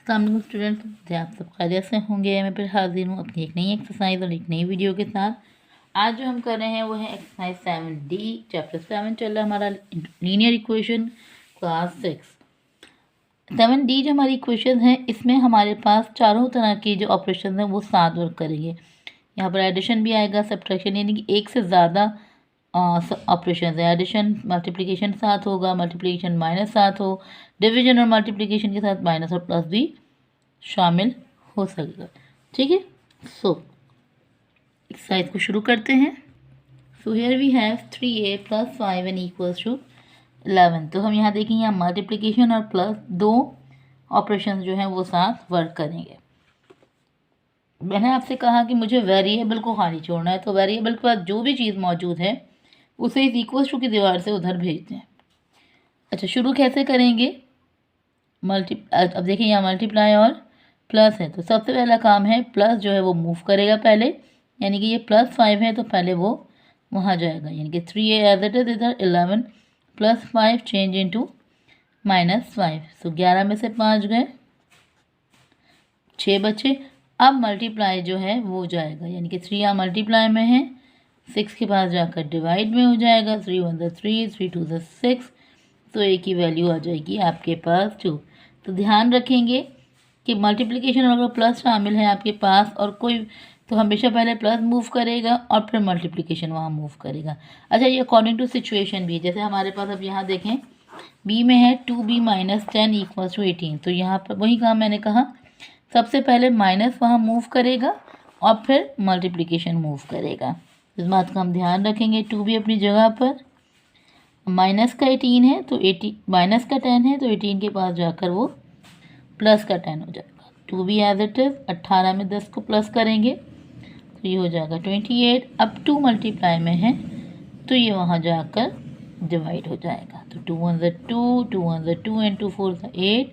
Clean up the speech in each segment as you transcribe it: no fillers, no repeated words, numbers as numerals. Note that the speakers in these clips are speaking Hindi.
अस्सलाम स्टूडेंट, आप सब खैरियत से होंगे। मैं फिर हाजिर हूँ अपनी एक नई एक्सरसाइज और एक नई वीडियो के साथ। आज जो हम कर रहे हैं वो है एक्सरसाइज 7D, चैप्टर 7 चल रहा है हमारा लीनियर इक्वेशन क्लास 6। 7D जो हमारी इक्वेशन है, इसमें हमारे पास चारों तरह के जो ऑपरेशन हैं वो साथ वर्क करेंगे। यहाँ पर एडिशन भी आएगा, सब्ट्रैक्शन यानी कि एक से ज़्यादा ऑपरेशन है। एडिशन मल्टीप्लिकेशन साथ होगा, मल्टीप्लिकेशन माइनस साथ हो, डिवीजन और मल्टीप्लिकेशन के साथ माइनस और प्लस भी शामिल हो सकेगा। ठीक है, सो एक्सरसाइज को शुरू करते हैं। So here we have 3a + 5n = 11। तो हम यहाँ देखेंगे, यहाँ मल्टीप्लिकेशन और प्लस दो ऑपरेशन जो हैं वो साथ वर्क करेंगे। मैंने आपसे कहा कि मुझे वेरिएबल को खाली छोड़ना है, तो वेरिएबल के बाद जो भी चीज़ मौजूद है उसे इस इक्वल टू की दीवार से उधर भेज दें। अच्छा, शुरू कैसे करेंगे? अब देखिए यहाँ मल्टीप्लाई और प्लस है, तो सबसे पहला काम है प्लस जो है वो मूव करेगा पहले, यानी कि ये +5 है तो पहले वो वहाँ जाएगा, यानी कि 3a एज इट इज इधर 11 + 5 चेंज इनटू -5। तो 11 में से 5 गए, 6 बचे। अब मल्टीप्लाई जो है वो जाएगा, यानी कि 3 यहाँ मल्टीप्लाई में है, 6 के पास जाकर डिवाइड में हो जाएगा। 3 × 1 = 3, 3 × 2 = 6, तो a की वैल्यू आ जाएगी आपके पास 2। तो ध्यान रखेंगे कि मल्टीप्लिकेशन अगर प्लस शामिल है आपके पास और कोई, तो हमेशा पहले प्लस मूव करेगा और फिर मल्टीप्लिकेशन वहाँ मूव करेगा। अच्छा, ये अकॉर्डिंग टू सिचुएशन भी, जैसे हमारे पास अब यहाँ देखें b में है 2b - 10 = 18, तो यहाँ पर वही काम मैंने कहा, सबसे पहले माइनस वहाँ मूव करेगा और फिर मल्टीप्लिकेशन मूव करेगा। इस बात का हम ध्यान रखेंगे। 2b अपनी जगह पर, माइनस का 18 है तो 80, माइनस का 10 है तो 18 के पास जाकर वो प्लस का 10 हो जाएगा। 2b एज इट इज, 18 में 10 को प्लस करेंगे तो ये हो जाएगा 28। अब 2 मल्टीप्लाई में है तो ये वहाँ जाकर डिवाइड हो जाएगा। तो 2 × 1 = 2, 2 × 1 = 2 एंड 2 × 4 = 8,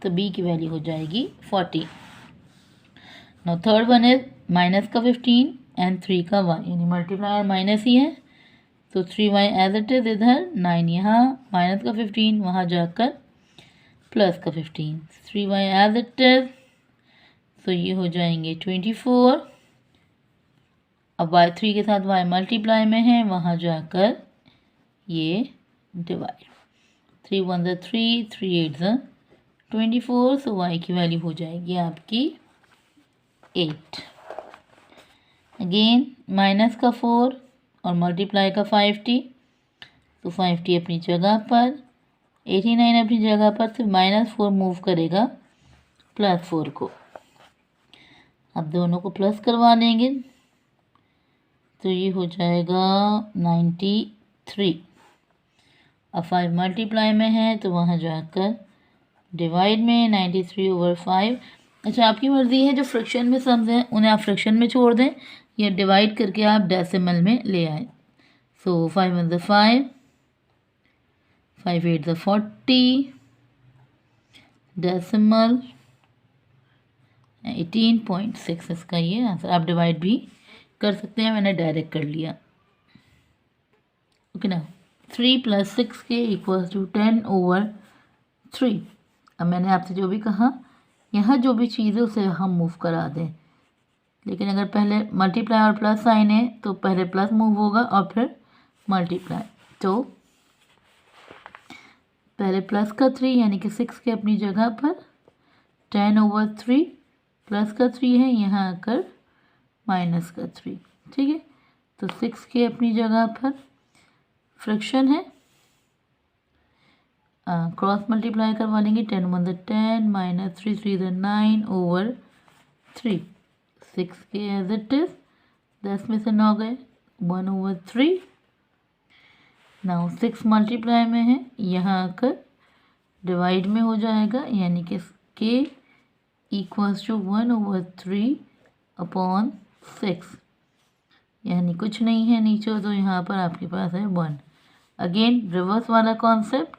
तो b की वैल्यू हो जाएगी 40। Now third one is minus का 15 एंड 3 का y, यानी मल्टीप्लाई और माइनस ही है, तो 3y एज इट इज इधर, 9 यहाँ, माइनस का 15 वहाँ जाकर प्लस का 15, 3y एज इट इज, तो ये हो जाएंगे 24। अब y3 के साथ y मल्टीप्लाई में है, वहाँ जाकर ये डिवाइड, 3 × 1 = 3, 3 × 8 = 24, सो y की वैल्यू हो जाएगी आपकी 8। अगेन माइनस का 4 और मल्टीप्लाई का 5t, तो 5t अपनी जगह पर, 89 अपनी जगह पर, तो -4 मूव करेगा +4 को। अब दोनों को प्लस करवा देंगे तो ये हो जाएगा 93। अब 5 मल्टीप्लाई में है तो वहाँ जाकर डिवाइड में, 93/5। अच्छा, आपकी मर्ज़ी है, जो फ्रैक्शन में सम्स हैं उन्हें आप फ्रैक्शन में छोड़ दें या डिवाइड करके आप डेसिमल में ले आए। सो 5 × 1 = 5, 5 × 8 = 40, डेसिमल 18.6 इसका ये आंसर। आप डिवाइड भी कर सकते हैं, मैंने डायरेक्ट कर लिया। ओके ना, 3 + 6k = 10/3। अब मैंने आपसे जो भी कहा, यहाँ जो भी चीज़ है उसे हम मूव करा दें, लेकिन अगर पहले मल्टीप्लाई और प्लस साइन है तो पहले प्लस मूव होगा और फिर मल्टीप्लाई। तो पहले प्लस का 3 यानी कि 6 के अपनी जगह पर, 10/3 प्लस का 3 है, यहाँ आकर माइनस का 3। ठीक है, तो 6 के अपनी जगह पर, फ्रैक्शन है, क्रॉस मल्टीप्लाई करवा लेंगे, 10 × 1 = 10, -3 3 = 9/3, 6 के एज इट इज, 10 में से 9 गए, 1/3। नाउ 6 मल्टीप्लाई में है, यहाँ आकर डिवाइड में हो जाएगा, यानी कि k = 1/3/6, यानी कुछ नहीं है नीचे, तो यहाँ पर आपके पास है 1। अगेन रिवर्स वाला कॉन्सेप्ट,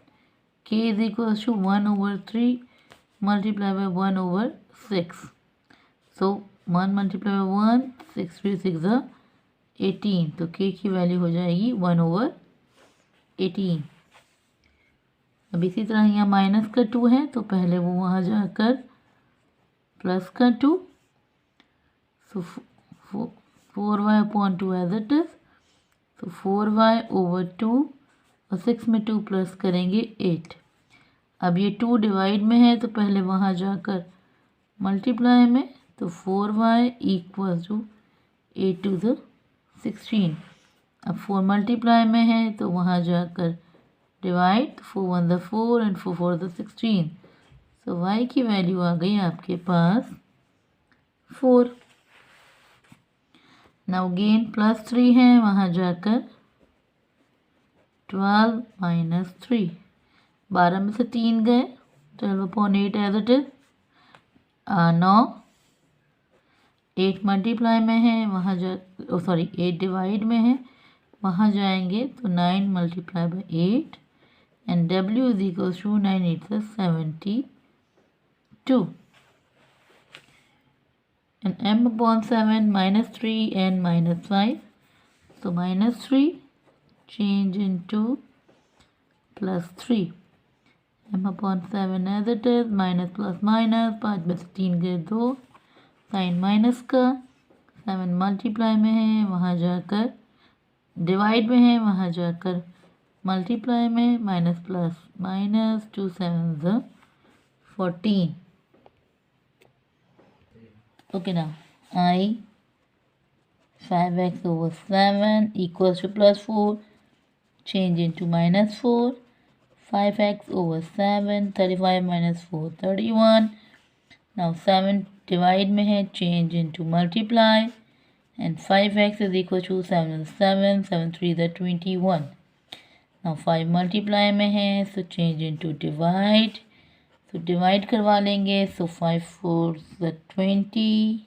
k = 1/3 × 1/6, सो 1 × 1, 6 × 6 = 18, तो k की वैल्यू हो जाएगी 1/18। अब इसी तरह यहाँ माइनस का 2 है, तो पहले वो वहाँ जाकर प्लस का 2, so 4y upon 2 as it is, तो 4y ओवर 2 और 6 में 2 प्लस करेंगे 8। अब ये 2 डिवाइड में है तो पहले वहाँ जाकर मल्टीप्लाई में, तो 4y equal to 8 to the 16। अब 4 मल्टीप्लाई में है तो वहाँ जाकर divide, 4 1 the 4 and 4 4 the 16। So y की वैल्यू आ गई आपके पास 4। नाउ गेन प्लस 3 है, वहाँ जाकर 12 माइनस 3, 12 में से 3 गए, 12 upon 8 as it is. 9 8 multiply में है, वहाँ जा 8 डिवाइड में है, वहाँ जाएंगे तो 9 multiply by 8 and w is equal to 9 8 72 and m upon 7 minus 3 and minus 5, so minus 3 change into plus 3, m upon 7 as it is, minus plus minus, 5 में से 3 गए 2, साइन माइनस का, 7 मल्टीप्लाई में है, वहाँ जाकर डिवाइड में है, वहाँ जाकर मल्टीप्लाई में, minus plus minus, 2 7 14। Okay, now I 5x over 7 equals to plus 4, change into minus 4, 5x over 7, 35 minus 4 31। Now 7 divide में है, change into multiply, and 5x is equal to 7 7 7 3 the 21। Now 5 multiply में है, so change into divide, तो डिवाइड करवा लेंगे, सो 5 4 20,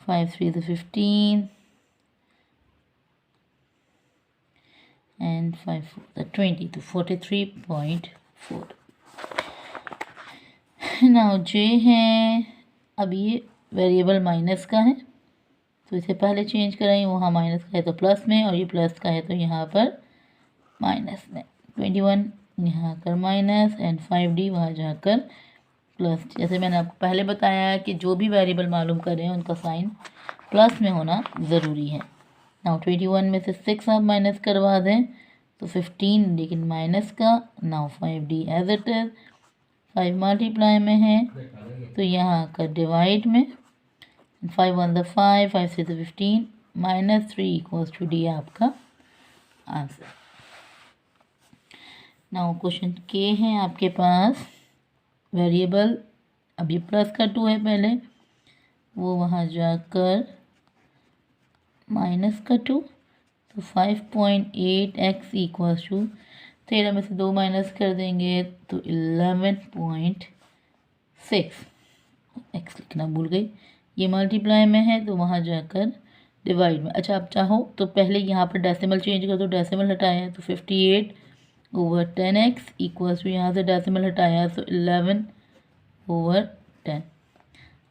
5 3 15 एंड 5 4 20, तो 43.4। नाउ जे है, अब ये वेरिएबल माइनस का है, तो इसे पहले चेंज कराएंगे, वहाँ माइनस का है तो प्लस में, और ये प्लस का है तो यहाँ पर माइनस में। 21 यहाँ कर माइनस एंड 5d वहाँ जाकर प्लस। जैसे मैंने आपको पहले बताया है कि जो भी वेरिएबल मालूम करें उनका साइन प्लस में होना ज़रूरी है। नाउ 21 में से 6 आप माइनस करवा दें तो 15, लेकिन माइनस का। Now 5d as it is, 5 multiply में है तो यहाँ कर डिवाइड में, 5 1 the 5, 5 6 15, minus 3 equals to d आपका आंसर। नाउ क्वेश्चन के है आपके पास, वेरिएबल अभी प्लस का 2 है पहले, वो वहाँ जाकर माइनस का 2, तो 5.8x इक्वल्स टू 13 में से 2 माइनस कर देंगे तो 11.6। x लिखना भूल गई, ये मल्टीप्लाई में है तो वहाँ जाकर डिवाइड में। अच्छा, आप चाहो तो पहले यहाँ पर डेसिमल चेंज कर दो, डेसिमल हटाया तो 58 ओवर 10x इक्वल्स टू, यहाँ से डेसिमल हटाया तो 11 ओवर 10।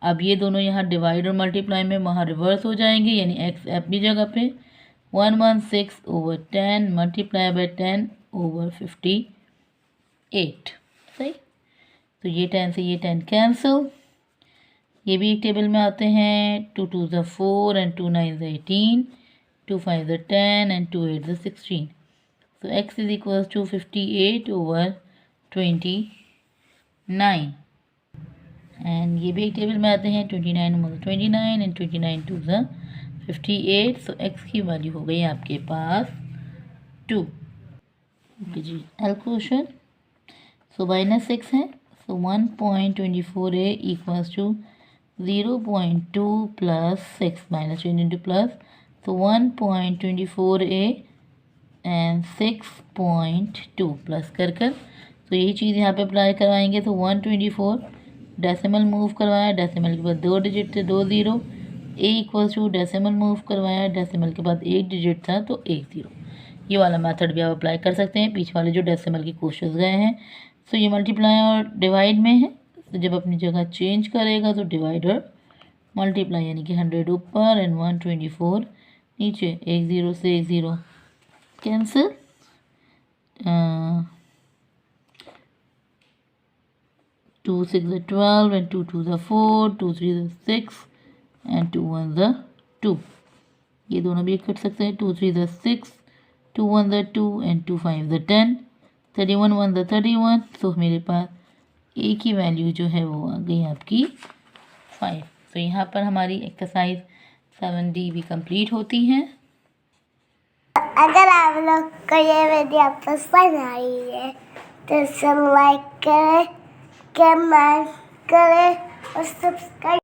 अब ये दोनों यहाँ डिवाइड और मल्टीप्लाई में वहाँ रिवर्स हो जाएंगे, यानी x अपनी जगह पे 116 ओवर 10 मल्टीप्लाई बाई 10 ओवर 58। सही, तो ये 10 से ये 10 कैंसिल, ये भी एक टेबल में आते हैं, 2 2 ज़ 4 एंड 2 9 ज़ 18, 2 5 ज़ 10 एंड 2 8 ज़ 16। So x is equals to 58 over 29, and ये भी एक टेबल में आते हैं, 29 over 29 and 29 to the 58। so x की वैल्यू हो गई आपके पास 2। ओके जी, एल क्वेश्चन। सो माइनस 6 है, so 1.24a equals to 0.2 plus 6 minus change into plus, तो 1.24a एंड 6.2 प्लस कर तो यही चीज़ यहाँ पे अप्लाई करवाएंगे, तो 124 डेसिमल मूव करवाया, डेसिमल के बाद 2 डिजिट थे 2 0, a equals to decimal move करवाया, डेसिमल के बाद 1 डिजिट था तो 1 0। ये वाला मेथड भी आप अप्लाई कर सकते हैं, पीछे वाले जो डेसिमल के क्वेश्चंस गए हैं। तो ये मल्टीप्लाई और डिवाइड में है, तो जब अपनी जगह चेंज करेगा तो डिवाइड और मल्टीप्लाई, यानी कि 100 ऊपर एंड 124 नीचे, 1 0 से 1 0 cancel, 2 6 the 12 and 2 2 the 4, 2 3 the 6 and 2 1 the 2। ये दोनों भी कर सकते हैं। 2 3 the 6, 2 1 the 2 and 2 5 the 10, 31 1 the 31। तो मेरे पास ए की वैल्यू जो है वो आ गई आपकी 5। तो यहाँ पर हमारी एक्सरसाइज 7D भी कंप्लीट होती है। अगर आप लोग को ये वीडियो पसंद आई है तो सब लाइक करें, कमेंट करें और सब्सक्राइब